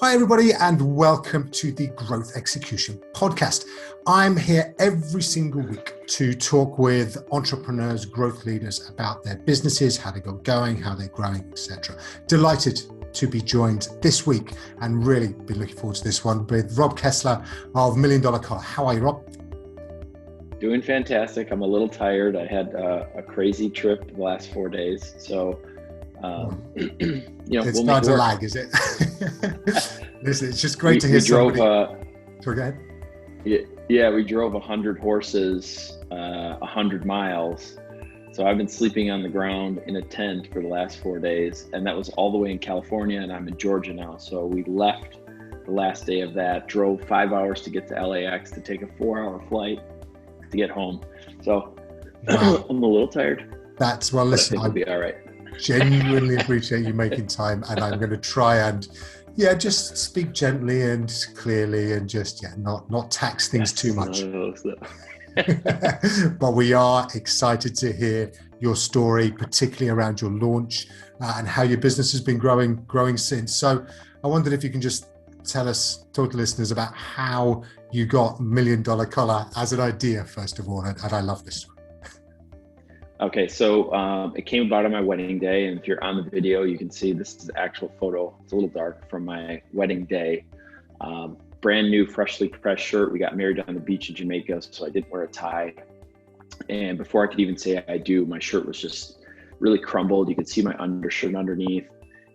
Hi, everybody, and welcome to the Growth Execution Podcast. I'm here every single week to talk with entrepreneurs, growth leaders about their businesses, how they got going, how they're growing, etc. Delighted to be joined this week and really be looking forward to this one with Rob Kessler of $1 Million Collar. How are you, Rob? Doing fantastic. I'm a little tired. I had a crazy trip the last 4 days, so it's not a lag, is it? Listen, it's just great to hear somebody. Go ahead. Yeah, we drove 100 horses, 100 miles. So I've been sleeping on the ground in a tent for the last 4 days, and that was all the way in California, and I'm in Georgia now. So we left the last day of that, drove 5 hours to get to LAX to take a 4-hour flight to get home. So wow. I'm a little tired. Well, listen, I'll be all right. Genuinely appreciate you making time, and I'm going to try and just speak gently and clearly and just not tax things too much. But we are excited to hear your story, particularly around your launch and how your business has been growing since. So I wondered if you can just talk to listeners about how you got $1 Million Collar as an idea, first of all, and I love this story. Okay, so it came about on my wedding day, and if you're on the video, you can see this is the actual photo. It's a little dark from my wedding day. Brand new, freshly pressed shirt. We got married on the beach in Jamaica, so I didn't wear a tie. And before I could even say I do, my shirt was just really crumbled. You could see my undershirt underneath,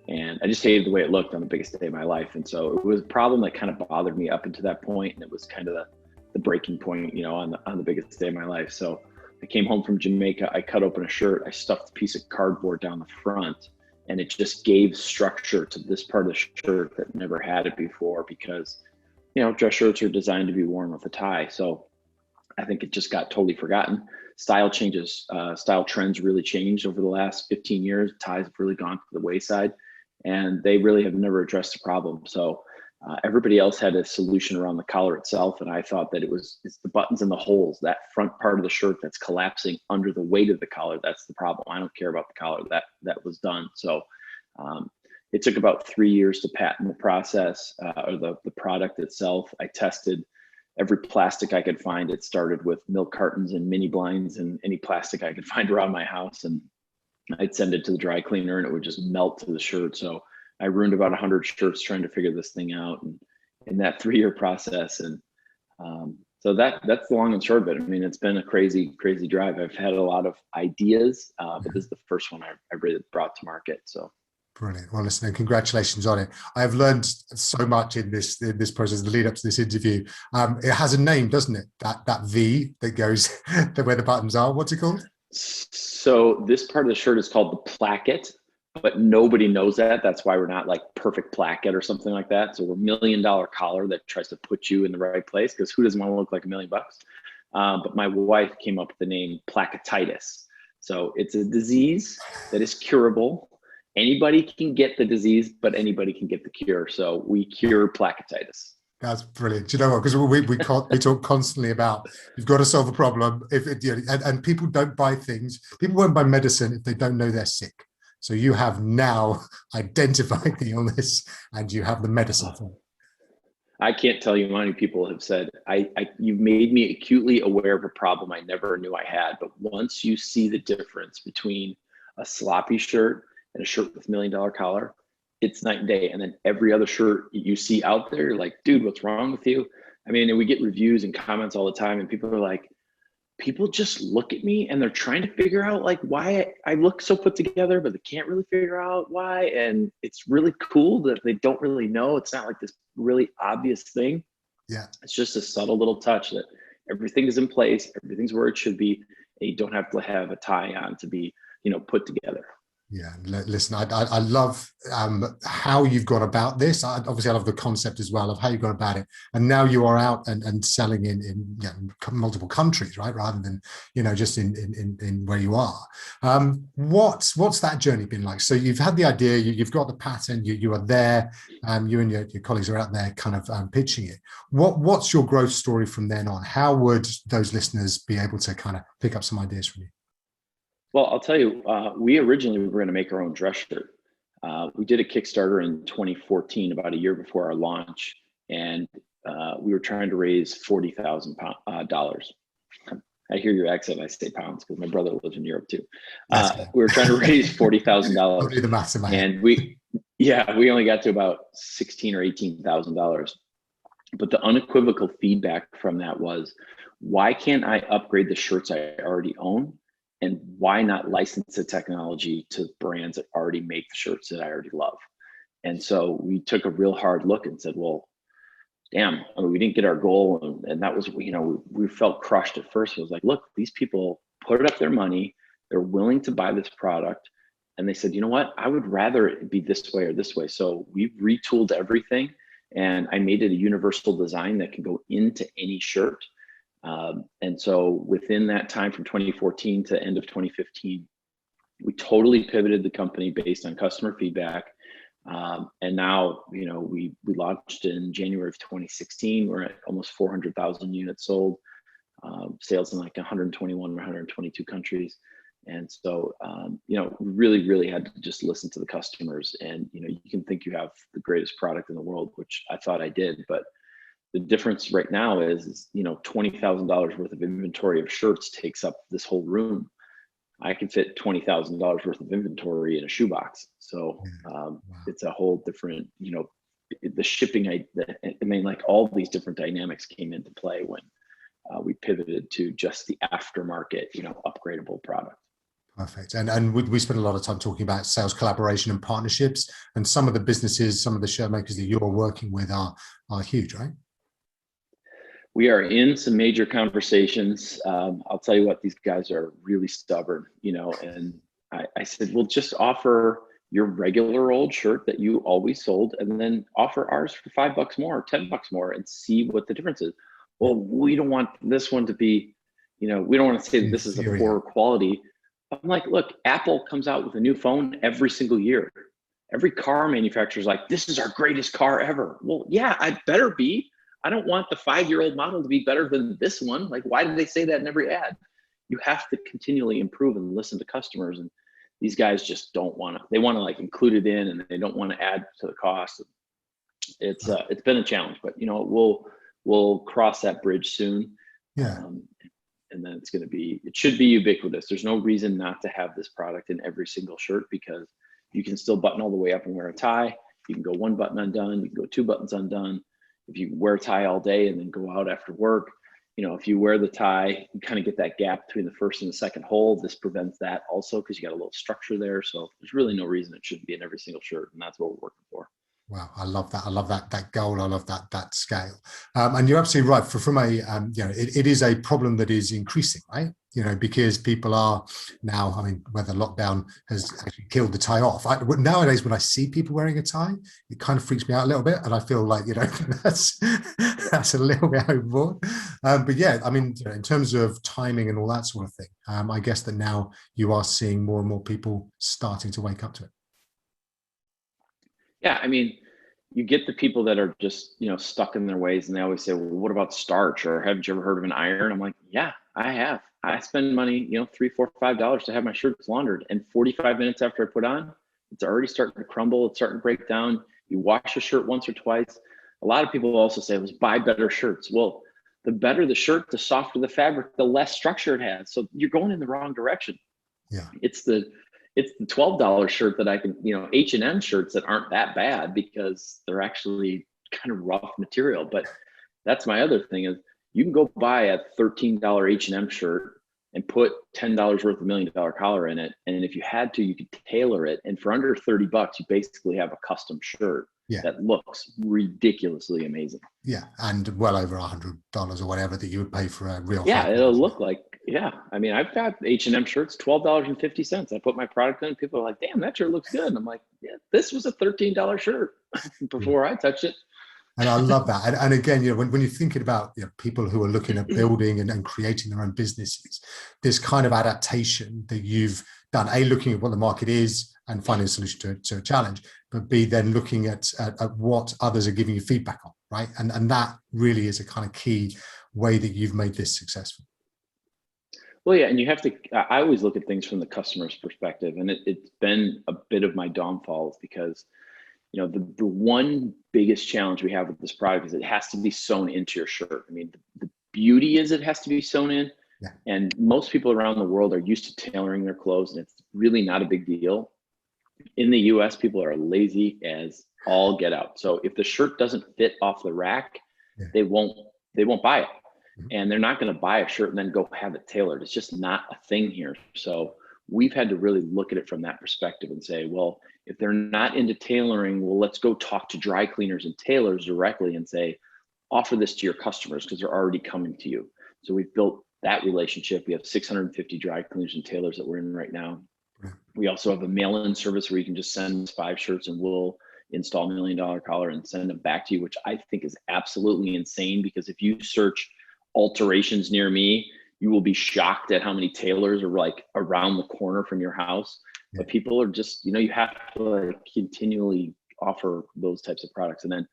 and I just hated the way it looked on the biggest day of my life. And so it was a problem that kind of bothered me up until that point, and it was kind of the breaking point, on the biggest day of my life. So I came home from Jamaica, I cut open a shirt, I stuffed a piece of cardboard down the front, and it just gave structure to this part of the shirt that never had it before, because, dress shirts are designed to be worn with a tie. So I think it just got totally forgotten. Style trends really changed over the last 15 years. Ties have really gone to the wayside, and they really have never addressed the problem. So everybody else had a solution around the collar itself, and I thought that it's the buttons and the holes, that front part of the shirt that's collapsing under the weight of the collar. That's the problem. I don't care about the collar. That was done. So it took about 3 years to patent the process or the product itself. I tested every plastic I could find. It started with milk cartons and mini blinds and any plastic I could find around my house, and I'd send it to the dry cleaner and it would just melt to the shirt. So I ruined about 100 shirts trying to figure this thing out, and in that 3-year process. And so that's the long and short of it. I mean, it's been a crazy drive. I've had a lot of ideas, but this is the first one I really brought to market. So brilliant. Well, listen, congratulations on it. I have learned so much in this process, the lead up to this interview. It has a name, doesn't it? That V that goes where the buttons are. What's it called? So this part of the shirt is called the placket, but nobody knows that. That's why we're not like perfect placket or something like that. So we're $1 million collar that tries to put you in the right place, because who doesn't want to look like $1 million? But my wife came up with the name placketitis. So it's a disease that is curable. Anybody can get the disease, but anybody can get the cure. So we cure placketitis. That's brilliant. Do you know what? Because we talk constantly about you've got to solve a problem. And people don't buy things. People won't buy medicine if they don't know they're sick. So you have now identified the illness and you have the medicine for it. I can't tell you how many people have said, you've made me acutely aware of a problem I never knew I had. But once you see the difference between a sloppy shirt and a shirt with $1 million collar, it's night and day. And then every other shirt you see out there, you're like, dude, what's wrong with you? I mean, and we get reviews and comments all the time, and people are like, people just look at me and they're trying to figure out like why I look so put together, but they can't really figure out why. And it's really cool that they don't really know. It's not like this really obvious thing. Yeah. It's just a subtle little touch that everything is in place. Everything's where it should be. And you don't have to have a tie on to be, put together. Yeah, listen, I love how you've gone about this. Obviously, I love the concept as well of how you got about it. And now you are out and selling in multiple countries, right? Rather than, just in where you are. What's that journey been like? So you've had the idea, you've got the patent, you are there, you and your colleagues are out there kind of pitching it. What's your growth story from then on? How would those listeners be able to kind of pick up some ideas from you? Well, I'll tell you, we originally were going to make our own dress shirt. We did a Kickstarter in 2014, about a year before our launch, and we were trying to raise $40,000. I hear your accent. I say pounds because my brother lives in Europe too. We were trying to raise $40,000, I'll do the maths in my head. and we only got to about $16,000 or $18,000. But the unequivocal feedback from that was, why can't I upgrade the shirts I already own? And why not license the technology to brands that already make the shirts that I already love? And so we took a real hard look and said, well, damn, I mean, we didn't get our goal. And that was, we felt crushed at first. It was like, look, these people put up their money. They're willing to buy this product. And they said, you know what? I would rather it be this way or this way. So we retooled everything. And I made it a universal design that can go into any shirt. And so within that time from 2014 to end of 2015, we totally pivoted the company based on customer feedback. And now, we launched in January of 2016. We're at almost 400,000 units sold, sales in like 121 or 122 countries. And so, we really, really had to just listen to the customers. And, you can think you have the greatest product in the world, which I thought I did, but the difference right now is $20,000 worth of inventory of shirts takes up this whole room. I can fit $20,000 worth of inventory in a shoebox. So it's a whole different, the shipping, like all these different dynamics came into play when we pivoted to just the aftermarket, upgradable product. Perfect. And we spent a lot of time talking about sales collaboration and partnerships, and some of the businesses, some of the shirt makers that you're working with are huge, right? We are in some major conversations. I'll tell you what, these guys are really stubborn, and I said, well, just offer your regular old shirt that you always sold, and then offer ours for $5 more, $10 more, and see what the difference is. Well, we don't want this one to be, we don't want to say that this is a poor quality. I'm like, look, Apple comes out with a new phone every single year. Every car manufacturer is like, this is our greatest car ever. Well, yeah, I better be. I don't want the 5-year-old model to be better than this one. Like, why do they say that in every ad? You have to continually improve and listen to customers. And these guys just don't want to, they want to like include it in, and they don't want to add to the cost. It's been a challenge, but we'll cross that bridge soon. Yeah. And then it should be ubiquitous. There's no reason not to have this product in every single shirt, because you can still button all the way up and wear a tie. You can go one button undone. You can go 2 buttons undone. If you wear a tie all day and then go out after work, if you wear the tie, you kind of get that gap between the first and the second hole. This prevents that also, because you got a little structure there. So there's really no reason it shouldn't be in every single shirt. And that's what we're working for. Wow, I love that. I love that goal. I love that scale. And you're absolutely right. From a, it is a problem that is increasing, right? Because people are now, I mean, whether lockdown has actually killed the tie off. Nowadays, when I see people wearing a tie, it kind of freaks me out a little bit. And I feel like, that's a little bit overboard. But yeah, I mean, in terms of timing and all that sort of thing, I guess that now you are seeing more and more people starting to wake up to it. Yeah, I mean, you get the people that are just, stuck in their ways, and they always say, well, what about starch? Or haven't you ever heard of an iron? I'm like, yeah, I have. I spend money, $3, $4, $5 to have my shirts laundered. And 45 minutes after I put on, it's already starting to crumble. It's starting to break down. You wash a shirt once or twice. A lot of people also say, let's buy better shirts. Well, the better the shirt, the softer the fabric, the less structure it has. So you're going in the wrong direction. Yeah. It's the $12 shirt that I can, H&M shirts that aren't that bad because they're actually kind of rough material. But that's my other thing is, you can go buy a $13 H&M shirt and put $10 worth of $1 million collar in it. And if you had to, you could tailor it. And for under $30, you basically have a custom shirt that looks ridiculously amazing. Yeah. And well over $100 or whatever that you would pay for a real. Yeah, it'll look like, I mean, I've got H&M shirts, $12.50. I put my product in, people are like, damn, that shirt looks good. And I'm like, yeah, this was a $13 shirt before I touched it. And I love that. And again, when you're thinking about people who are looking at building and creating their own businesses, this kind of adaptation that you've done, A, looking at what the market is and finding a solution to a challenge, but B, then looking at what others are giving you feedback on, right? And that really is a kind of key way that you've made this successful. Well, yeah, and you have to, I always look at things from the customer's perspective, and it's been a bit of my downfall because, the one biggest challenge we have with this product is it has to be sewn into your shirt. I mean, the beauty is it has to be sewn in, Yeah. and most people around the world are used to tailoring their clothes, and it's really not a big deal. In the US, people are lazy as all get out. So if the shirt doesn't fit off the rack, Yeah. they won't buy it. Mhm. And they're not going to buy a shirt and then go have it tailored. It's just not a thing here. So we've had to really look at it from that perspective and say, well, if they're not into tailoring, well, let's go talk to dry cleaners and tailors directly and say, offer this to your customers because they're already coming to you. So we've built that relationship. We have 650 dry cleaners and tailors that we're in right now. We also have a mail-in service where you can just send us 5 shirts and we'll install $1 Million Collar and send them back to you, which I think is absolutely insane, because if you search alterations near me, you will be shocked at how many tailors are like around the corner from your house. Yeah. But people are just, you have to like continually offer those types of products. And then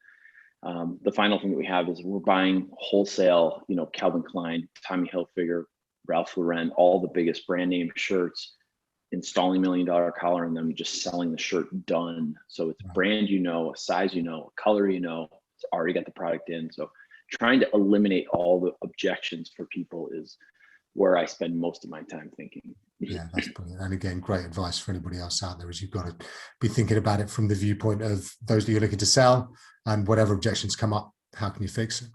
the final thing that we have is we're buying wholesale, Calvin Klein, Tommy Hilfiger, Ralph Lauren, all the biggest brand name shirts, installing $1 Million Collar and then just selling the shirt done. So it's brand, a size, a color, it's already got the product in. So trying to eliminate all the objections for people is where I spend most of my time thinking. Yeah, that's brilliant. And again, great advice for anybody else out there is you've got to be thinking about it from the viewpoint of those that you're looking to sell, and whatever objections come up, how can you fix it?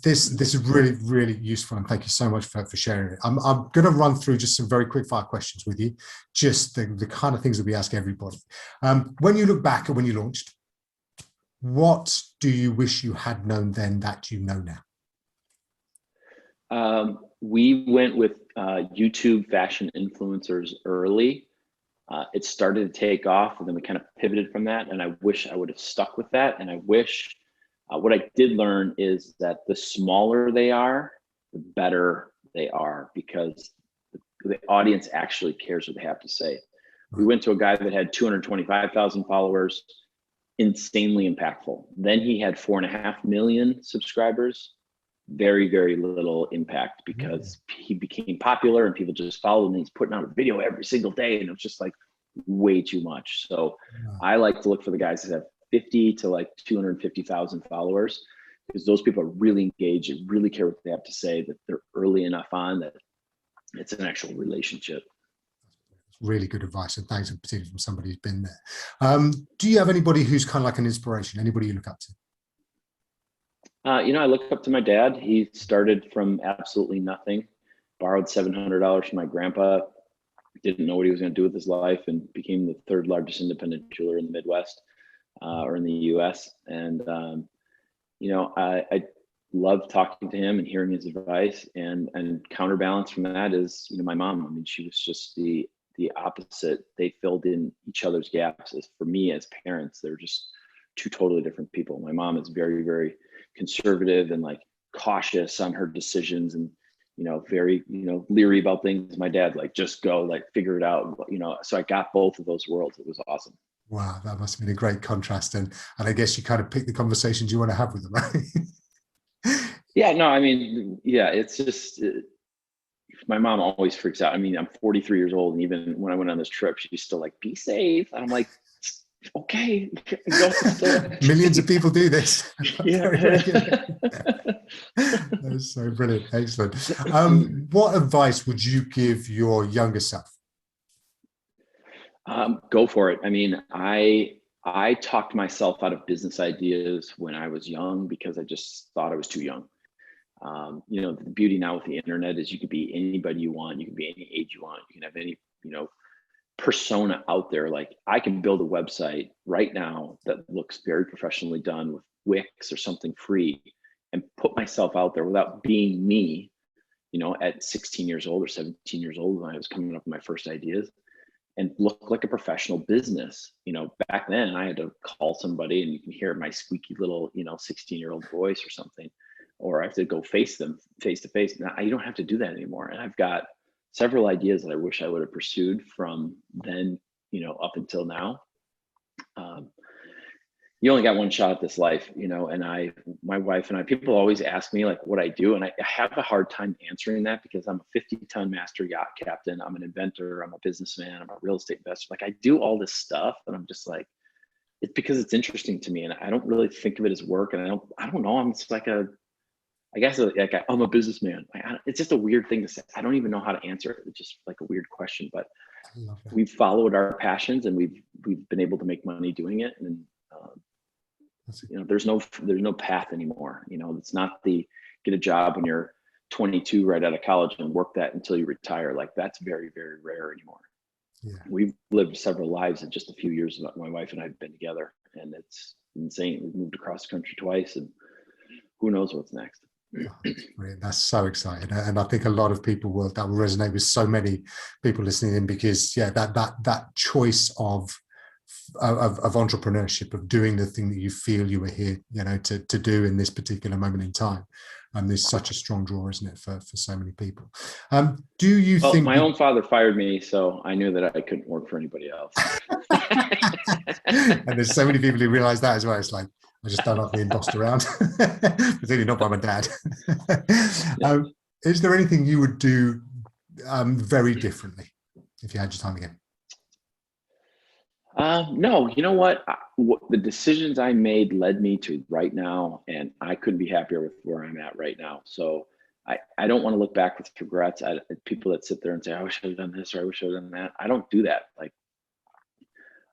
This is really, really useful, and thank you so much for sharing it. I'm going to run through just some very quick fire questions with you, just the kind of things that we ask everybody. When you look back at when you launched, what do you wish you had known then that you know now? We went with YouTube fashion influencers early. It started to take off, and then we kind of pivoted from that, and I wish I would have stuck with that. And I wish what I did learn is that the smaller they are, the better they are, because the audience actually cares what they have to say. We went to a guy that had 225,000 followers, insanely impactful. Then he had 4.5 million subscribers, very, very little impact, because he became popular and people just followed him. He's putting out a video every single day, and it was just like way too much. So I like to look for the guys that have 50 to like 250,000 followers, because those people are really engaged and really care what they have to say, that they're early enough on that it's an actual relationship. Really good advice, and thanks, particularly from somebody who's been there. Do you have anybody who's kind of like an inspiration, anybody you look up to? I look up to my dad. He started from absolutely nothing, borrowed $700 from my grandpa, didn't know what he was going to do with his life, and became the 3rd largest independent jeweler in the Midwest, or in the US. And, I love talking to him and hearing his advice, and counterbalance from that is, my mom. I mean, she was just the opposite. They filled in each other's gaps. As for me, as parents, they're just 2 totally different people. My mom is very, very conservative and like cautious on her decisions, and very leery about things. My dad, like, just go, like, figure it out, so I got both of those worlds. It was awesome. Wow, that must have been a great contrast, and I guess you kind of pick the conversations you want to have with them, right? Yeah, no, I mean, yeah, it's just my mom always freaks out. I mean, I'm 43 years old, and even when I went on this trip, she's still like, be safe. And I'm like, okay. Millions of people do this. Yeah. That's so brilliant. Excellent. What advice would you give your younger self? Go for it. I mean, I talked myself out of business ideas when I was young because I just thought I was too young. The beauty now with the internet is you can be anybody you want. You can be any age you want. You can have any, persona out there. Like, I can build a website right now that looks very professionally done with Wix or something free, and put myself out there without being me, at 16 years old or 17 years old when I was coming up with my first ideas, and look like a professional business. Back then I had to call somebody and you can hear my squeaky little, 16-year-old voice or something, or I have to go face them face to face. Now you don't have to do that anymore. And I've got several ideas that I wish I would have pursued from then, up until now. you only got one shot at this life, you know, and my wife and I, people always ask me like what I do. And I have a hard time answering that because I'm a 50-ton master yacht captain. I'm an inventor. I'm a businessman. I'm a real estate investor. Like I do all this stuff and I'm just like, it's because it's interesting to me. And I don't really think of it as work. And I don't know. I'm just like I guess like I'm a businessman. It's just a weird thing to say. I don't even know how to answer it. It's just like a weird question, but we've followed our passions and we've been able to make money doing it. And, you know, there's no path anymore. You know, it's not the get a job when you're 22 right out of college and work that until you retire. Like that's very, very rare anymore. Yeah. We've lived several lives in just a few years that my wife and I have been together, and it's insane. We've moved across the country twice, and who knows what's next. That's so exciting, and I think a lot of people will resonate with so many people listening in, because that choice of entrepreneurship, of doing the thing that you feel you were here, you know, to do in this particular moment in time, there's such a strong draw, isn't it, for so many people. Do you think my own father fired me, so I knew that I couldn't work for anybody else. And there's so many people who realize that as well. It's like, I just don't like being bossed around, particularly not by my dad. Is there anything you would do very differently if you had your time again? No, you know what? The decisions I made led me to right now, and I couldn't be happier with where I'm at right now. So I don't want to look back with regrets. People that sit there and say, I wish I had done this, or I wish I had done that. I don't do that. Like,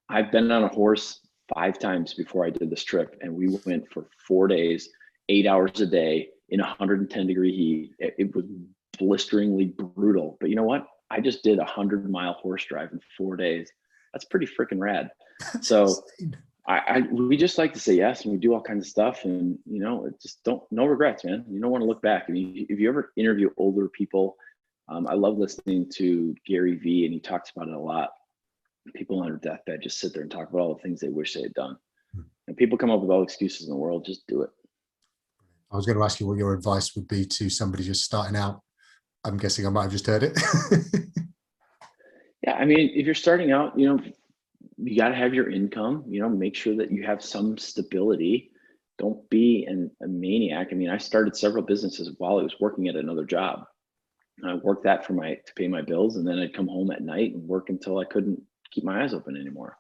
I've been on a horse 5 times before I did this trip, and we went for 4 days, 8 hours a day in 110-degree heat. It was blisteringly brutal, but you know what? I just did a 100-mile horse drive in 4 days. That's pretty freaking rad. So we just like to say yes, and we do all kinds of stuff, and you know, just no regrets, man. You don't want to look back. I mean, if you ever interview older people, I love listening to Gary Vee, and he talks about it a lot. People on their deathbed just sit there and talk about all the things they wish they had done. And people come up with all excuses in the world. Just do it. I was going to ask you what your advice would be to somebody just starting out. I'm guessing I might have just heard it. Yeah, I mean, if you're starting out, you know, you got to have your income, you know, make sure that you have some stability. Don't be a maniac. I mean, I started several businesses while I was working at another job. I worked that to pay my bills, and then I'd come home at night and work until I couldn't keep my eyes open anymore.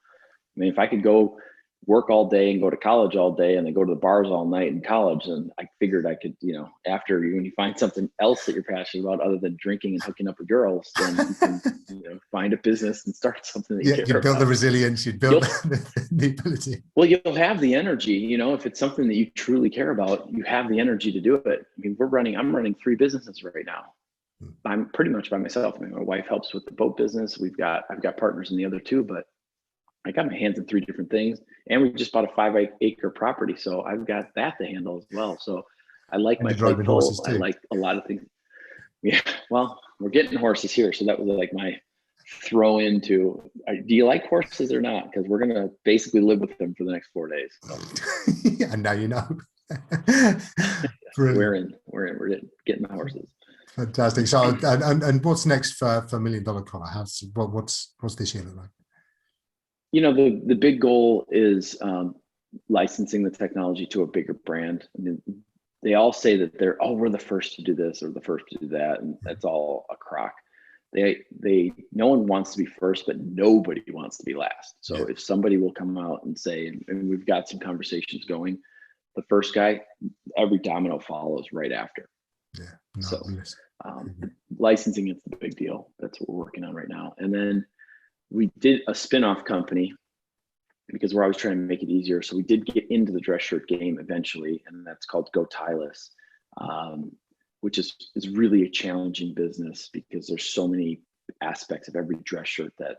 I mean, if I could go work all day and go to college all day and then go to the bars all night in college, and I figured I could, you know, after when you find something else that you're passionate about other than drinking and hooking up with girls, then you can, you know, find a business and start something that you care build about. The resilience, you'd build the ability. Well, you'll have the energy, you know, if it's something that you truly care about, you have the energy to do it. I mean, I'm running 3 businesses right now. I'm pretty much by myself. I mean, my wife helps with the boat business. I've got partners in the other 2, but I got my hands in 3 different things, and we just bought a 5-acre property, so I've got that to handle as well. So I like my plate full. I like a lot of things. Yeah, well, we're getting horses here, so that was like my throw into. Do you like horses or not? Because we're gonna basically live with them for the next 4 days. So. Yeah, now you know. We're in. We're getting the horses. Fantastic. So, and what's next for $1 Million Collar? What's this year look like? You know, the big goal is licensing the technology to a bigger brand. I mean, they all say that we're the first to do this or the first to do that, and that's all a crock. No one wants to be first, but nobody wants to be last. So if somebody will come out and say, and we've got some conversations going, the first guy, every domino follows right after. Yeah. No, so licensing is the big deal. That's what we're working on right now. And then we did a spin-off company because we're always trying to make it easier. So we did get into the dress shirt game eventually, and that's called Go Tyless, which is really a challenging business because there's so many aspects of every dress shirt that,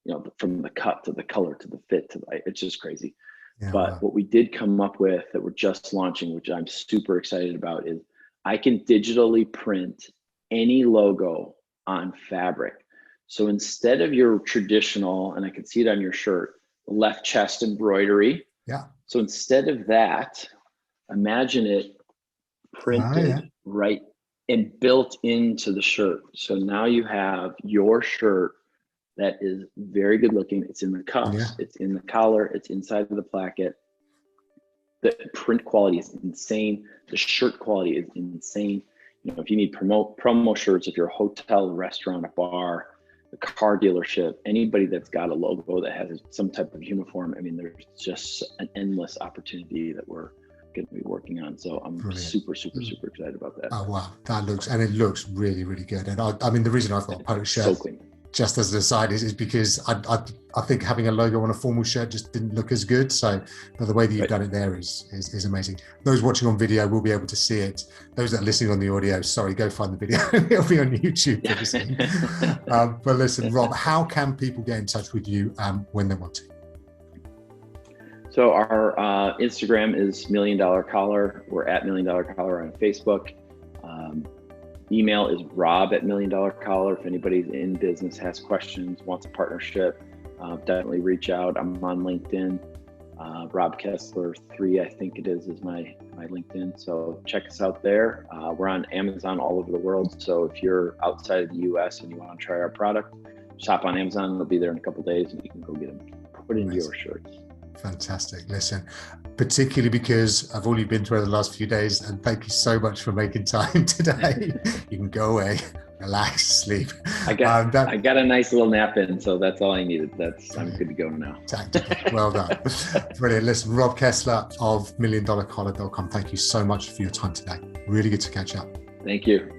you know, from the cut to the color to the fit it's just crazy. Yeah, but wow. What we did come up with that we're just launching, which I'm super excited about, is I can digitally print any logo on fabric. So instead of your traditional, and I can see it on your shirt, left chest embroidery. Yeah. So instead of that, imagine it printed right and built into the shirt. So now you have your shirt that is very good looking. It's in the cuffs, it's in the collar, it's inside of the placket. The print quality is insane. The shirt quality is insane. You know, if you need promo shirts, if you're a hotel, restaurant, a bar, a car dealership, anybody that's got a logo that has some type of uniform, I mean, there's just an endless opportunity that we're going to be working on. So I'm super excited about that. Oh, wow. It looks really, really good. And I mean, the reason I've got a polo shirt, so clean, just as an aside, is because I think having a logo on a formal shirt just didn't look as good. So, but the way that you've done it there is amazing. Those watching on video will be able to see it. Those that are listening on the audio, sorry, go find the video. It'll be on YouTube, obviously. But listen, Rob, how can people get in touch with you when they want to? So our Instagram is $1 Million Collar. We're at $1 Million Collar on Facebook. Email is rob@$1 Million Collar. If anybody's in business, has questions, wants a partnership, definitely reach out. I'm on LinkedIn. Rob Kessler 3, I think it is my LinkedIn. So check us out there. We're on Amazon all over the world. So if you're outside of the US and you want to try our product, shop on Amazon. It'll be there in a couple of days and you can go get them put into your shirts. Fantastic. Listen, particularly because I've already been through the last few days, and thank you so much for making time today. You can go away, relax, sleep. I got a nice little nap in, so that's all I needed. I'm good to go now. Tactical. Well done. Brilliant. Listen, Rob Kessler of millioncollar.com. Thank you so much for your time today. Really good to catch up. Thank you.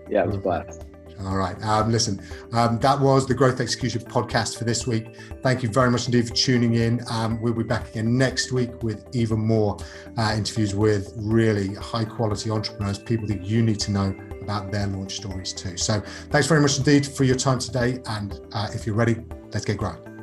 Yeah, it was a blast. All right. Listen, that was the Growth Execution podcast for this week. Thank you very much indeed for tuning in. We'll be back again next week with even more interviews with really high quality entrepreneurs, people that you need to know about their launch stories too. So thanks very much indeed for your time today. And if you're ready, let's get growing.